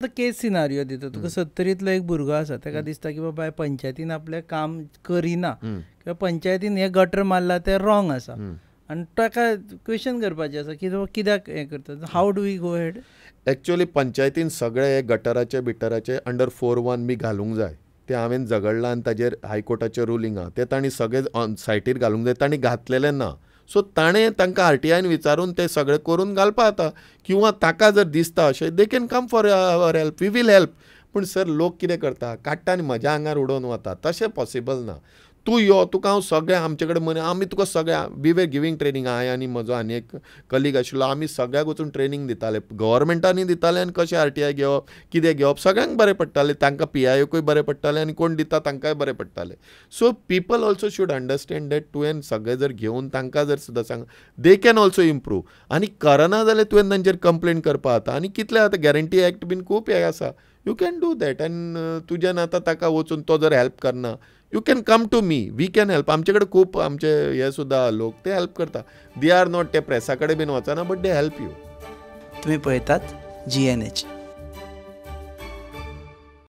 आतां केस सिनारियो दिता तुका 70तलो एक भुरगो आसा ताका दिसता की बाबा पंचायतीन आपलें काम करिना किंवा पंचायतीन हे गटर मारला ते रॉंग आसा आनी ताका क्वेश्चन करपाचें आसा की बाबा कित्याक हें करता. How do we go ahead? Actually पंचायतीन सगळे हे गटराचे बिटराचे अंडर 4.1 बी घालूंक जाय. ते हांवें झगडलां आनी ताजेर हायकोर्टाचें रुलींग आहा तें तांणी सगळे ऑन सायटीर घालूंक जाय. तांणी घातलेलें ना. सो ताणें तांकां RTIन विचारून ते सगळें करून घालपा जाता किंवा ताका जर दिसता अशें they can come for our help, we will help. पूण सर लोक कितें करता, काडटा आनी म्हज्या आंगार उडोवन वता. तशें पॉसिबल ना. तूं यो, तुका हांव सगळें आमचे कडेन मनी आमी तुका सगळ्या वी वर गिवींग ट्रेनींग. हांवें आनी म्हजो आनी एक कलीग आशिल्लो आमी सगळ्याक वचून ट्रेनींग दिताले. गव्हर्मेंटांनी दिताले आनी कशें RTI घेवप कितें घेवप सगळ्यांक बरें पडटालें. तांकां PIOकूय बरें पडटालें आनी कोण दिता तांकांय बरें पडटालें. So people also should understand that तुवें सगळें जर घेवन तांकां जर सुद्दां सांग दे कॅन ऑल्सो इम्प्रूव. आनी करना जाल्यार तुवें तांचेर कंप्लेन करपा जाता. आनी कितले आतां गॅरंटी एक्ट बीन खूब हे आसा. यू कॅन डू दॅट आनी तुज्यान आतां ताका वचून तो जर हेल्प करना you can come to me, we can help. आमचे कडेन खूब आमचे हे सुद्दां लोक ते हेल्प करता. दे आर नॉट ते प्रेसा कडेन बीन वचना बट दे हेल्प यू. तुम्ही पळयतात GNH.